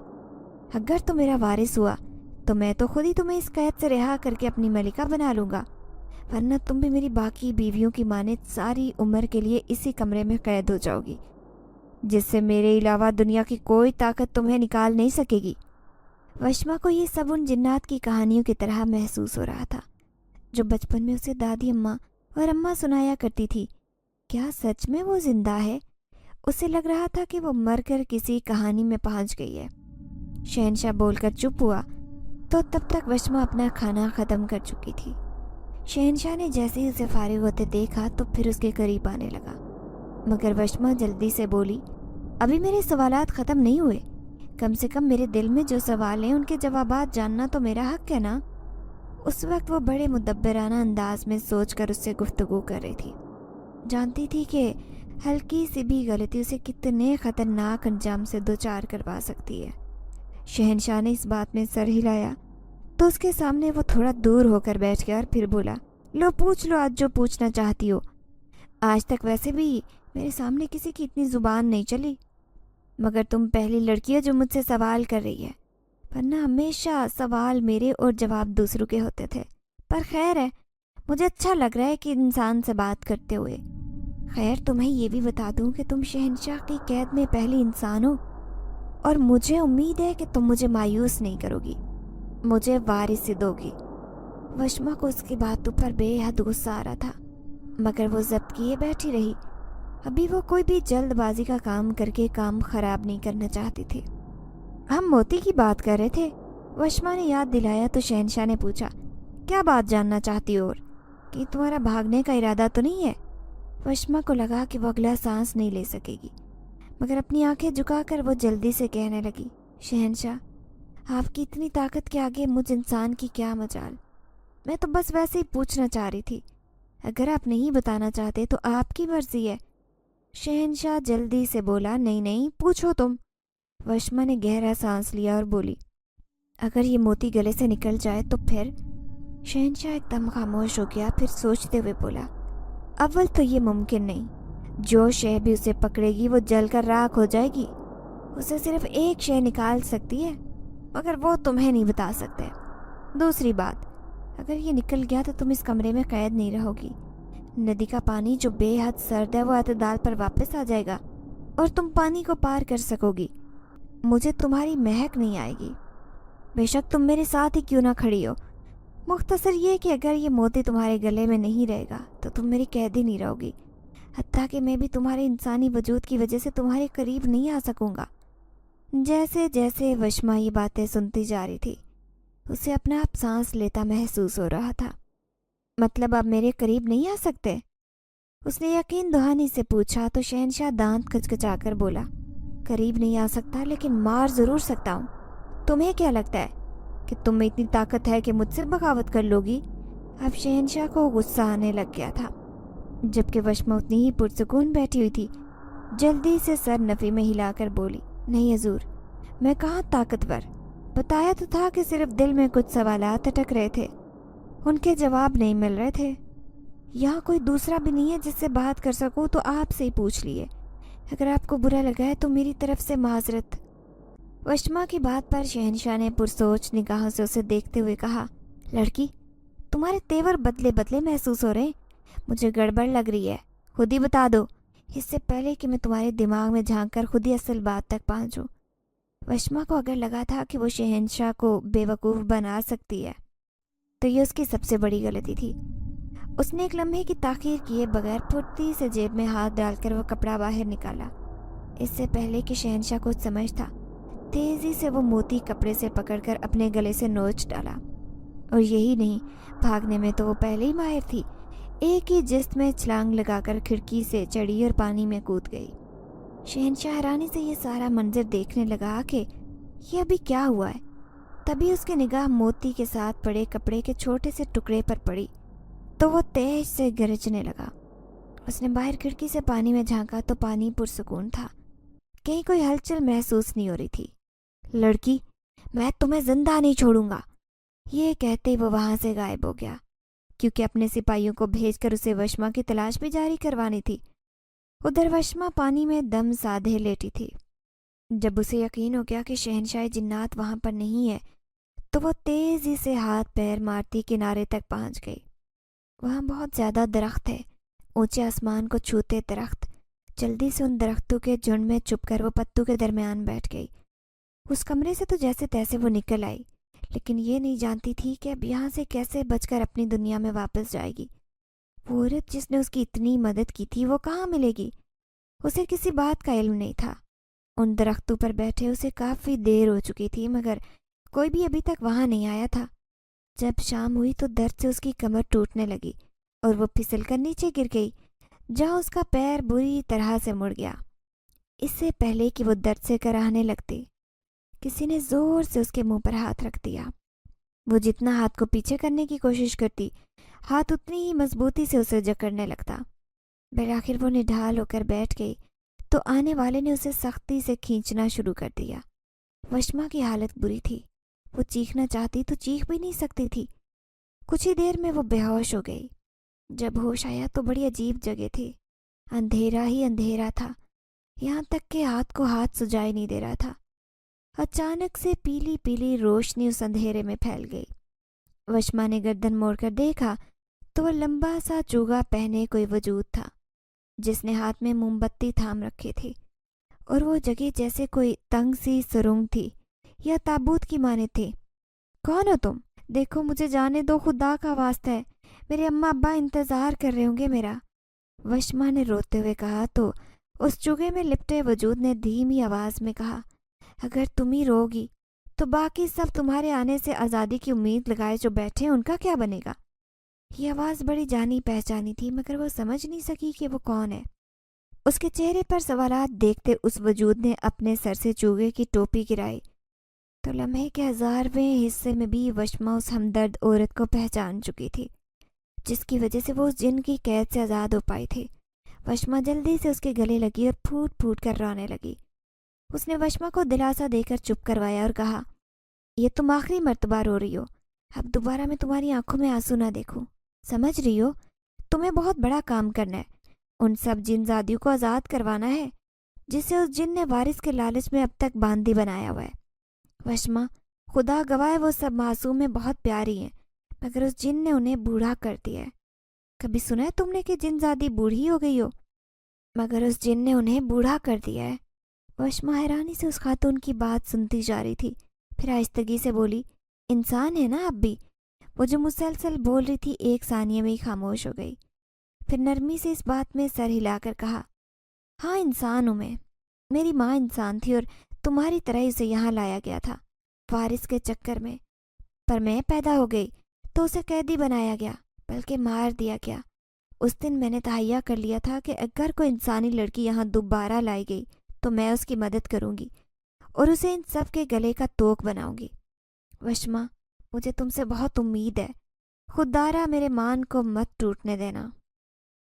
Speaker 2: अगर तुम मेरा वारिस हुआ तो मैं तो खुद ही तुम्हें इस कैद से रिहा करके अपनी मलिका बना लूँगा, वरना तुम भी मेरी बाकी बीवियों की माने सारी उम्र के लिए इसी कमरे में कैद हो जाओगी, जिससे मेरे अलावा दुनिया की कोई ताकत तुम्हें निकाल नहीं सकेगी। वशमा को ये सब उन जिन्नात की कहानियों की तरह महसूस हो रहा था जो बचपन में उसे दादी अम्मा और अम्मा सुनाया करती थी। क्या सच में वो जिंदा है? उसे लग रहा था कि वो मरकर किसी कहानी में पहुंच गई है। शहंशाह बोलकर चुप हुआ तो तब तक वशमा अपना खाना ख़त्म कर चुकी थी। शहंशाह ने जैसे ही उसे फारिग होते देखा तो फिर उसके करीब आने लगा, मगर वशमा जल्दी से बोली, अभी मेरे सवालात ख़त्म नहीं हुए। कम से कम मेरे दिल में जो सवाल हैं उनके जवाबात जानना तो मेरा हक है ना। उस वक्त वो बड़े मुदब्बराना अंदाज में सोचकर उससे गुफ्तगू कर रही थी। जानती थी कि हल्की सी भी गलती उसे कितने ख़तरनाक अंजाम से दो चार करवा सकती है। शहंशाह ने इस बात में सर हिलाया तो उसके सामने वो थोड़ा दूर होकर बैठ गया और फिर बोला, लो पूछ लो आज जो पूछना चाहती हो। आज तक वैसे भी मेरे सामने किसी की इतनी ज़ुबान नहीं चली, मगर तुम पहली लड़की हो जो मुझसे सवाल कर रही है, वरना हमेशा सवाल मेरे और जवाब दूसरों के होते थे। पर खैर है, मुझे अच्छा लग रहा है कि इंसान से बात करते हुए। खैर, तुम्हें ये भी बता दूं कि तुम शहंशाह की कैद में पहली इंसान हो और मुझे उम्मीद है कि तुम मुझे मायूस नहीं करोगी, मुझे वारिस दोगी। वशमा को उसकी बातों पर बेहद गुस्सा आ रहा था, मगर वो ज़ब्त किए बैठी रही। अभी वो कोई भी जल्दबाजी का काम करके काम खराब नहीं करना चाहती थी। हम मोती की बात कर रहे थे, वशमा ने याद दिलाया तो शहनशाह ने पूछा, क्या बात जानना चाहती हो? और कि तुम्हारा भागने का इरादा तो नहीं है? वशमा को लगा कि वो अगला सांस नहीं ले सकेगी, मगर अपनी आंखें झुकाकर वो जल्दी से कहने लगी, शहनशाह, आपकी इतनी ताकत के आगे मुझ इंसान की क्या मजाल। मैं तो बस वैसे ही पूछना चाह रही थी, अगर आप नहीं बताना चाहते तो आपकी मर्जी है। शहनशाह जल्दी से बोला, नहीं नहीं, पूछो तुम। वशमा ने गहरा सांस लिया और बोली, अगर ये मोती गले से निकल जाए तो फिर? शहनशाह एकदम खामोश हो गया, फिर सोचते हुए बोला, अव्वल तो ये मुमकिन नहीं, जो शय भी उसे पकड़ेगी वो जलकर राख हो जाएगी। उसे सिर्फ एक शय निकाल सकती है, मगर वो तुम्हें नहीं बता सकते। दूसरी बात, अगर ये निकल गया तो तुम इस कमरे में कैद नहीं रहोगी। नदी का पानी जो बेहद सर्द है वो अतदाल पर वापस आ जाएगा और तुम पानी को पार कर सकोगी। मुझे तुम्हारी महक नहीं आएगी, बेशक तुम मेरे साथ ही क्यों ना खड़ी हो। मुख्तसर ये कि अगर ये मोती तुम्हारे गले में नहीं रहेगा तो तुम मेरी कैदी नहीं रहोगी, हत्ता कि मैं भी तुम्हारे इंसानी वजूद की वजह से तुम्हारे करीब नहीं आ सकूंगा। जैसे जैसे वशमा ये बातें सुनती जा रही थी, उसे अपना आप सांस लेता महसूस हो रहा था। मतलब आप मेरे करीब नहीं आ सकते? उसने यकीन दहानी से पूछा तो शहनशाह दांत कचकचाकर बोला, करीब नहीं आ सकता लेकिन मार ज़रूर सकता हूँ। तुम्हें क्या लगता है कि तुम में इतनी ताकत है कि मुझसे बगावत कर लोगी? अब शहनशाह को गुस्सा आने लग गया था, जबकि वशमा उतनी ही पुरसुकून बैठी हुई थी। जल्दी से सर नफ़ी में हिलाकर बोली, नहीं हजूर, मैं कहाँ ताकतवर, बताया तो था कि सिर्फ दिल में कुछ सवालात अटक रहे थे, उनके जवाब नहीं मिल रहे थे। यहाँ कोई दूसरा भी नहीं है जिससे बात कर सकूँ तो आपसे ही पूछ लिए। अगर आपको बुरा लगा है तो मेरी तरफ से माजरत। वशमा की बात पर शहनशाह ने पुरसोच निगाहों से उसे देखते हुए कहा, लड़की, तुम्हारे तेवर बदले बदले महसूस हो रहे, मुझे गड़बड़ लग रही है, खुद ही बता दो, इससे पहले कि मैं तुम्हारे दिमाग में झांक कर खुद ही असल बात तक पहुँचूँ। वशमा को अगर लगा था कि वो शहनशाह को बेवकूफ़ बना सकती है तो ये उसकी सबसे बड़ी गलती थी। उसने एक लम्हे की ताख़ीर किए बगैर फुर्ती से जेब में हाथ डालकर वो कपड़ा बाहर निकाला। इससे पहले कि शहनशाह को समझ था, तेज़ी से वो मोती कपड़े से पकड़कर अपने गले से नोच डाला। और यही नहीं, भागने में तो वो पहले ही माहिर थी। एक ही जिस्त में छलांग लगाकर खिड़की से चढ़ी और पानी में कूद गई। शहनशाह हैरानी से ये सारा मंजर देखने लगा कि ये अभी क्या हुआ है। तभी उसकी निगाह मोती के साथ पड़े कपड़े के छोटे से टुकड़े पर पड़ी तो वो तेज से गरजने लगा। उसने बाहर खिड़की से पानी में झांका तो पानी पुरसुकून था, कहीं कोई हलचल महसूस नहीं हो रही थी। लड़की, मैं तुम्हें जिंदा नहीं छोड़ूंगा, ये कहते वो वहां से गायब हो गया, क्योंकि अपने सिपाहियों को भेजकर उसे वशमा की तलाश भी जारी करवानी थी। उधर वशमा पानी में दम साधे लेटी थी। जब उसे यकीन हो गया कि शहनशाह जिन्नात वहां पर नहीं है तो वो तेजी से हाथ पैर मारती किनारे तक पहुंच गई। वहाँ बहुत ज़्यादा दरख्त है, ऊंचे आसमान को छूते दरख्त। जल्दी से उन दरख्तों के झुंड में चुपकर वो पत्तों के दरमियान बैठ गई। उस कमरे से तो जैसे तैसे वो निकल आई, लेकिन ये नहीं जानती थी कि अब यहाँ से कैसे बचकर अपनी दुनिया में वापस जाएगी। वो औरत जिसने उसकी इतनी मदद की थी वो कहाँ मिलेगी? उसे किसी बात का इल्म नहीं था। उन दरख्तों पर बैठे उसे काफ़ी देर हो चुकी थी, मगर कोई भी अभी तक वहाँ नहीं आया था। जब शाम हुई तो दर्द से उसकी कमर टूटने लगी और वो फिसल कर नीचे गिर गई, जहाँ उसका पैर बुरी तरह से मुड़ गया। इससे पहले कि वो दर्द से कराहने लगती, किसी ने जोर से उसके मुंह पर हाथ रख दिया। वो जितना हाथ को पीछे करने की कोशिश करती, हाथ उतनी ही मजबूती से उसे जकड़ने लगता। फिर आखिर वो निढाल होकर बैठ गई तो आने वाले ने उसे सख्ती से खींचना शुरू कर दिया। वशमा की हालत बुरी थी, वो चीखना चाहती तो चीख भी नहीं सकती थी। कुछ ही देर में वो बेहोश हो गई। जब होश आया तो बड़ी अजीब जगह थी, अंधेरा ही अंधेरा था, यहाँ तक कि हाथ को हाथ सुझाई नहीं दे रहा था। अचानक से पीली पीली रोशनी उस अंधेरे में फैल गई। वशमा ने गर्दन मोड़कर देखा तो वह लंबा सा चूगा पहने कोई वजूद था, जिसने हाथ में मोमबत्ती थाम रखी थी। اور وہ جگہ جیسے کوئی تنگ سی سرنگ تھی یا تابوت کی مانند تھی۔ کون ہو تم؟ دیکھو مجھے جانے دو، خدا کا واسطہ ہے، میرے اماں ابا انتظار کر رہے ہوں گے میرا، وشما نے روتے ہوئے کہا۔ تو اس چوگے میں لپٹے وجود نے دھیمی آواز میں کہا، اگر تم ہی رو گی تو باقی سب تمہارے آنے سے آزادی کی امید لگائے جو بیٹھے ہیں ان کا کیا بنے گا؟ یہ آواز بڑی جانی پہچانی تھی مگر وہ سمجھ نہیں سکی کہ وہ کون ہے۔ اس کے چہرے پر سوالات دیکھتے اس وجود نے اپنے سر سے چوگے کی ٹوپی گرائی تو لمحے کے 1000ویں حصے میں بھی وشما اس ہمدرد عورت کو پہچان چکی تھی جس کی وجہ سے وہ اس جن کی قید سے آزاد ہو پائی تھی۔ وشما جلدی سے اس کے گلے لگی اور پھوٹ پھوٹ کر رونے لگی۔ اس نے وشما کو دلاسا دے کر چپ کروایا اور کہا، یہ تم آخری مرتبہ رو رہی ہو، اب دوبارہ میں تمہاری آنکھوں میں آنسو نہ دیکھوں۔ سمجھ رہی ہو تمہیں بہت بڑا کام کرنا ہے، ان سب جن زادیوں کو آزاد کروانا ہے جسے اس جن نے وارث کے لالچ میں اب تک باندھی بنایا ہوا ہے۔ وشما، خدا گواہ وہ سب معصوم بہت پیاری ہیں مگر اس جن نے انہیں بوڑھا کر دیا ہے۔ کبھی سنا ہے تم نے کہ جن زادی بوڑھی ہو گئی ہو؟ مگر اس جن نے انہیں بوڑھا کر دیا ہے۔ وشما حیرانی سے اس خاتون کی بات سنتی جا رہی تھی، پھر آہستگی سے بولی، انسان ہے نا اب بھی؟ وہ جو مسلسل بول رہی تھی ایک ثانیے میں ہی خاموش ہو گئی، پھر نرمی سے اس بات میں سر ہلا کر کہا، ہاں انسان ہوں میں، میری ماں انسان تھی اور تمہاری طرح ہی اسے یہاں لایا گیا تھا وارث کے چکر میں، پر میں پیدا ہو گئی تو اسے قیدی بنایا گیا بلکہ مار دیا گیا۔ اس دن میں نے تہیہ کر لیا تھا کہ اگر کوئی انسانی لڑکی یہاں دوبارہ لائی گئی تو میں اس کی مدد کروں گی اور اسے ان سب کے گلے کا توق بناؤں گی۔ وشما، مجھے تم سے بہت امید ہے، خدارا میرے مان کو مت ٹوٹنے دینا۔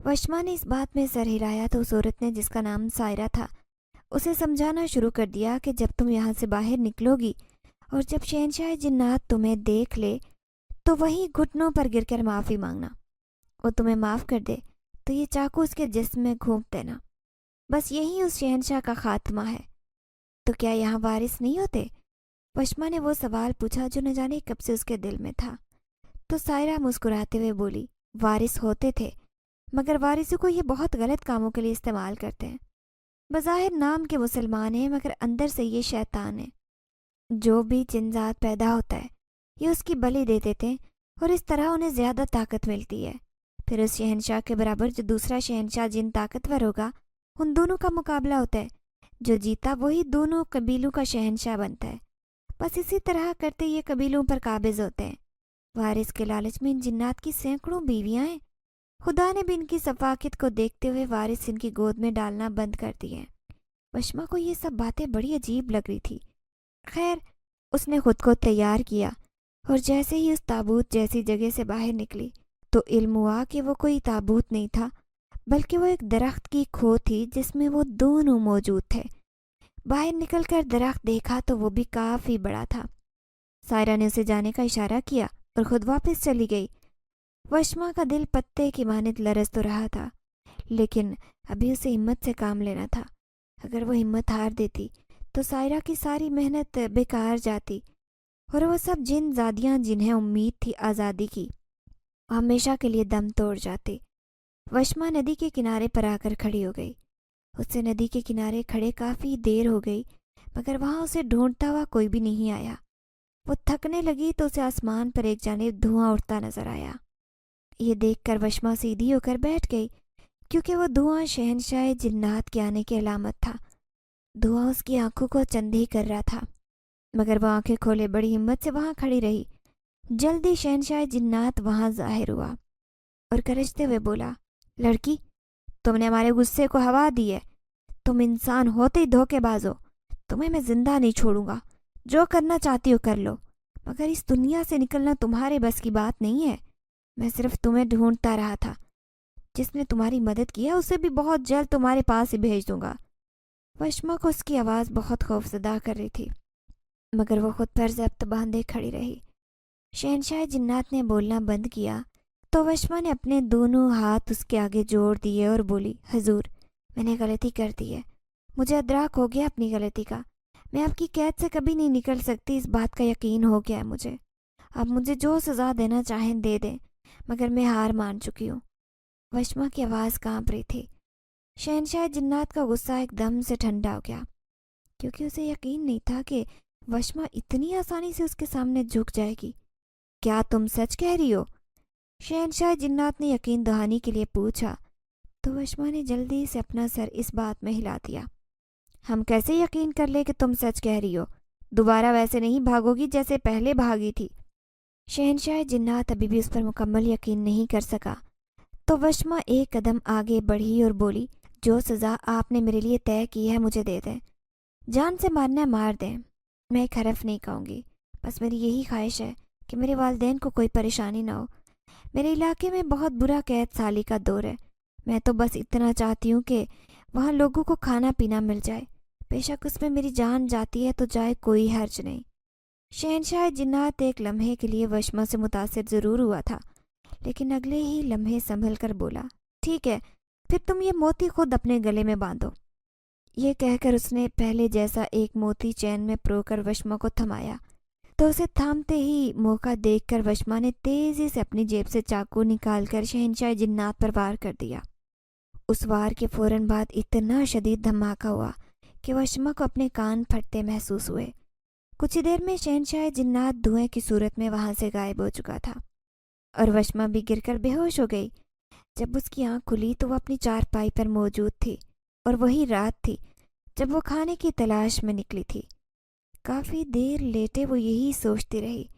Speaker 2: وشما نے اس بات میں سر ہلایا تو اس عورت نے جس کا نام سائرہ تھا اسے سمجھانا شروع کر دیا کہ جب تم یہاں سے باہر نکلو گی اور جب شہنشاہ جنات تمہیں دیکھ لے تو وہیں گھٹنوں پر گر کر معافی مانگنا، وہ تمہیں معاف کر دے تو یہ چاقو اس کے جسم میں گھونپ دینا، بس یہی اس شہنشاہ کا خاتمہ ہے۔ تو کیا یہاں وارث نہیں ہوتے؟ وشما نے وہ سوال پوچھا جو نہ جانے کب سے اس کے دل میں تھا۔ تو سائرہ مسکراتے ہوئے بولی، وارث ہوتے تھے مگر وارثوں کو یہ بہت غلط کاموں کے لیے استعمال کرتے ہیں۔ بظاہر نام کے مسلمان ہیں مگر اندر سے یہ شیطان ہیں۔ جو بھی جنزاد پیدا ہوتا ہے یہ اس کی بلی دے دیتے ہیں اور اس طرح انہیں زیادہ طاقت ملتی ہے۔ پھر اس شہنشاہ کے برابر جو دوسرا شہنشاہ جن طاقتور ہوگا ان دونوں کا مقابلہ ہوتا ہے، جو جیتا وہی دونوں قبیلوں کا شہنشاہ بنتا ہے۔ بس اسی طرح کرتے یہ قبیلوں پر قابض ہوتے ہیں۔ وارث کے لالچ میں ان جنات کی سینکڑوں بیویاں ہیں، خدا نے بھی ان کی ثقافت کو دیکھتے ہوئے وارث ان کی گود میں ڈالنا بند کر دیے ہیں۔ وشما کو یہ سب باتیں بڑی عجیب لگ رہی تھی۔ خیر، اس نے خود کو تیار کیا اور جیسے ہی اس تابوت جیسی جگہ سے باہر نکلی تو علم ہوا کہ وہ کوئی تابوت نہیں تھا بلکہ وہ ایک درخت کی کھو تھی جس میں وہ دونوں موجود تھے۔ باہر نکل کر درخت دیکھا تو وہ بھی کافی بڑا تھا۔ سائرہ نے اسے جانے کا اشارہ کیا اور خود واپس چلی گئی۔ وشما کا دل پتے کی مانند لرز تو رہا تھا لیکن ابھی اسے ہمت سے کام لینا تھا۔ اگر وہ ہمت ہار دیتی تو سائرہ کی ساری محنت بیکار جاتی اور وہ سب جن زادیاں جنہیں امید تھی آزادی کی ہمیشہ کے لیے دم توڑ جاتی۔ وشما ندی کے کنارے پر آ کر کھڑی ہو گئی۔ اس سے ندی کے کنارے کھڑے کافی دیر ہو گئی مگر وہاں اسے ڈھونڈتا ہوا کوئی بھی نہیں آیا۔ وہ تھکنے لگی تو اسے آسمان پر ایک جانب دھواں اڑتا نظر آیا۔ یہ دیکھ کر وشما سیدھی ہو کر بیٹھ گئی کیونکہ وہ دھواں شہنشاہ جنات کے آنے کی علامت تھا۔ دھواں اس کی آنکھوں کو چندھی کر رہا تھا مگر وہ آنکھیں کھولے بڑی ہمت سے وہاں کھڑی رہی۔ جلدی شہنشاہ جنات وہاں ظاہر ہوا اور گرجتے ہوئے بولا، لڑکی، تم نے ہمارے غصے کو ہوا دی ہے، تم انسان ہوتے ہی دھوکے باز ہو، تمہیں میں زندہ نہیں چھوڑوں گا، جو کرنا چاہتی ہو کر لو، مگر اس دنیا سے نکلنا تمہارے بس کی بات نہیں ہے۔ میں صرف تمہیں ڈھونڈتا رہا تھا، جس نے تمہاری مدد کی ہے اسے بھی بہت جلد تمہارے پاس ہی بھیج دوں گا۔ وشما کو اس کی آواز بہت خوفزدہ کر رہی تھی مگر وہ خود پر ضبط باندھے کھڑی رہی۔ شہنشاہ جنات نے بولنا بند کیا تو وشما نے اپنے دونوں ہاتھ اس کے آگے جوڑ دیے اور بولی، حضور، میں نے غلطی کر دی ہے، مجھے ادراک ہو گیا اپنی غلطی کا، میں آپ کی قید سے کبھی نہیں نکل سکتی، اس بات کا یقین ہو گیا ہے مجھے، اب مجھے جو سزا دینا چاہیں دے دیں، مگر میں ہار مان چکی ہوں۔ وشما کی آواز کانپ رہی تھی۔ शहनशाह जिन्नात का गुस्सा एकदम से ठंडा हो गया, क्योंकि उसे यकीन नहीं था कि वशमा इतनी आसानी से उसके सामने झुक जाएगी। क्या तुम सच कह रही हो? शहनशाह जिन्नात ने यकीन दहानी के लिए पूछा, तो वशमा ने जल्दी से अपना सर इस बात में हिला दिया। हम कैसे यकीन कर ले कि तुम सच कह रही हो? दोबारा वैसे नहीं भागोगी जैसे पहले भागी थी। शहनशाह जिन्नात अभी भी उस पर मुकम्मल यकीन नहीं कर सका, तो वशमा एक कदम आगे बढ़ी और बोली, जो सज़ा आपने मेरे लिए तय की है मुझे दे दें। जान से मारना मार दें, मैं एक हरफ नहीं कहूँगी। बस मेरी यही ख्वाहिश है कि मेरे वालिदैन को कोई परेशानी ना हो। मेरे इलाके में बहुत बुरा कैद साली का दौर है। मैं तो बस इतना चाहती हूँ कि वहाँ लोगों को खाना पीना मिल जाए। बेशक उसमें मेरी जान जाती है तो जाए, कोई हर्ज नहीं। शहनशाह जिन्नात एक लम्हे के लिए वशमा से मुतासिर ज़रूर हुआ था, लेकिन अगले ही लम्हे संभल कर बोला, ठीक है, फिर तुम ये मोती खुद अपने गले में बांधो। ये कहकर उसने पहले जैसा एक मोती चैन में परोकर वशमा को थमाया, तो उसे थामते ही मौका देखकर वशमा ने तेजी से अपनी जेब से चाकू निकालकर शहनशाह जिन्नात पर वार कर दिया। उस वार के फौरन बाद इतना शदीद धमाका हुआ कि वशमा को अपने कान फटते महसूस हुए। कुछ ही देर में शहनशाह जिन्नात धुएं की सूरत में वहां से गायब हो चुका था और वशमा भी गिरकर बेहोश हो गई। जब उसकी आंख खुली तो वो अपनी चारपाई पर मौजूद थी और वही रात थी जब वो खाने की तलाश में निकली थी। काफ़ी देर लेटे वो यही सोचती रही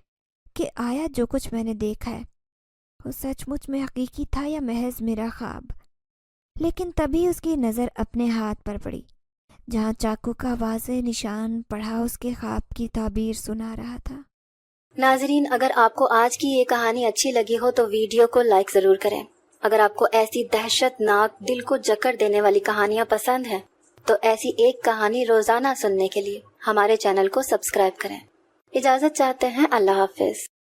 Speaker 2: कि आया जो कुछ मैंने देखा है वो सचमुच में हकीकी था या महज मेरा ख्वाब। लेकिन तभी उसकी नज़र अपने हाथ पर पड़ी, जहाँ चाकू का वाज़ेह निशान पड़ा उसके ख्वाब की ताबीर सुना रहा था।
Speaker 1: नाजरीन, अगर आपको आज की ये कहानी अच्छी लगी हो तो वीडियो को लाइक ज़रूर करें। अगर आपको ऐसी दहशतनाक, दिल को जकड़ देने वाली कहानियाँ पसंद हैं तो ऐसी एक कहानी रोज़ाना सुनने के लिए हमारे चैनल को सब्सक्राइब करें। इजाज़त चाहते हैं। अल्लाह हाफिज़।